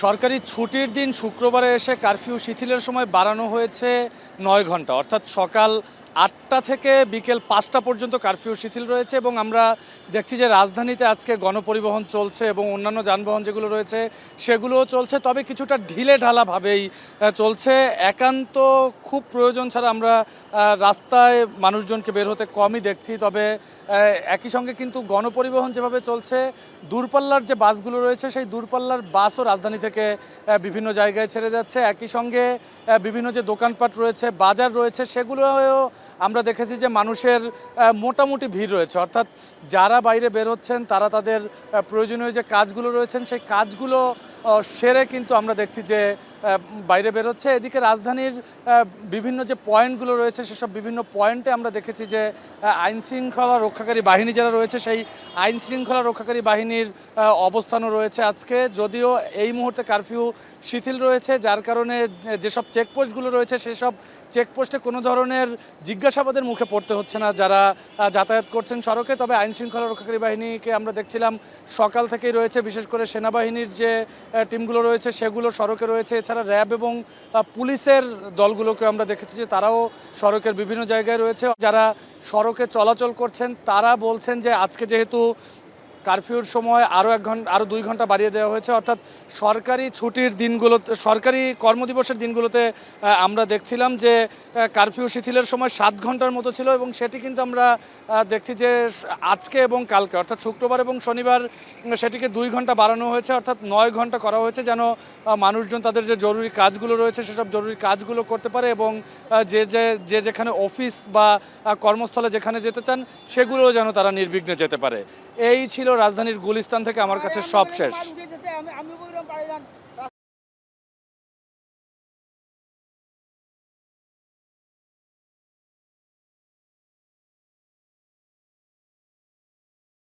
সরকারি ছুটির দিন শুক্রবারে এসে কারফিউ শিথিলের সময় বাড়ানো হয়েছে ৯ ঘন্টা, অর্থাৎ সকাল ৮টা থেকে বিকেল ৫টা পর্যন্ত কারফিউ শিথিল রয়েছে। এবং আমরা দেখছি যে রাজধানীতে আজকে গণপরিবহন চলছে এবং অন্যান্য যানবাহন যেগুলো রয়েছে সেগুলোও চলছে, তবে কিছুটা ঢিলে ঢালাভাবেই চলছে। একান্ত খুব প্রয়োজন ছাড়া আমরা রাস্তায় মানুষজনকে বের হতে কমই দেখছি। তবে একই সঙ্গে কিন্তু গণপরিবহন যেভাবে চলছে, দূরপাল্লার যে বাসগুলো রয়েছে সেই দূরপাল্লার বাসও রাজধানী থেকে বিভিন্ন জায়গায় ছেড়ে যাচ্ছে। একই সঙ্গে বিভিন্ন যে দোকানপাট রয়েছে, বাজার রয়েছে, সেগুলোও আমরা দেখেছি যে মানুষের মোটামুটি ভিড় রয়েছে। অর্থাৎ যারা বাইরে বের হচ্ছেন তারা তাদের প্রয়োজনীয় যে কাজগুলো রয়েছেন সেই কাজগুলো সেরে কিন্তু আমরা দেখছি যে বাইরে বেরোচ্ছে। এদিকে রাজধানীর বিভিন্ন যে পয়েন্টগুলো রয়েছে সেসব বিভিন্ন পয়েন্টে আমরা দেখেছি যে আইন শৃঙ্খলা রক্ষাকারী বাহিনী যারা রয়েছে সেই আইন শৃঙ্খলা রক্ষাকারী বাহিনীর অবস্থানও রয়েছে আজকে। যদিও এই মুহূর্তে কারফিউ শিথিল রয়েছে, যার কারণে যেসব চেকপোস্টগুলো রয়েছে সেসব চেকপোস্টে কোনো ধরনের জিজ্ঞাসাবাদের মুখে পড়তে হচ্ছে না যারা যাতায়াত করছেন সড়কে। তবে আইন শৃঙ্খলা রক্ষাকারী বাহিনীকে আমরা দেখছিলাম সকাল থেকেই রয়েছে, বিশেষ করে সেনাবাহিনীর যে টিমগুলো রয়েছে সেগুলো সড়কে রয়েছে। এছাড়া র্যাব এবং পুলিশের দলগুলোকে আমরা দেখেছি যে তারাও সড়কের বিভিন্ন জায়গায় রয়েছে। যারা সড়কে চলাচল করছেন তারা বলছেন যে আজকে যেহেতু কারফিউর সময় আরও 2 ঘন্টা বাড়িয়ে দেওয়া হয়েছে, অর্থাৎ সরকারি ছুটির দিনগুলোতে, সরকারি কর্মদিবসের দিনগুলোতে আমরা দেখছিলাম যে কারফিউ শিথিলের সময় 7 ঘন্টার মতো ছিল, এবং সেটি কিন্তু আমরা দেখছি যে আজকে এবং কালকে অর্থাৎ শুক্রবার এবং শনিবার সেটিকে 2 ঘন্টা বাড়ানো হয়েছে, অর্থাৎ 9 ঘন্টা করা হয়েছে, যেন মানুষজন তাদের যে জরুরি কাজগুলো রয়েছে সেসব জরুরি কাজগুলো করতে পারে এবং যে যেখানে অফিস বা কর্মস্থলে যেখানে যেতে চান সেগুলোও যেন তারা নির্বিঘ্নে যেতে পারে। এই ছিল রাজধানীর গুলিস্তান থেকে আমার কাছে সব শেষ।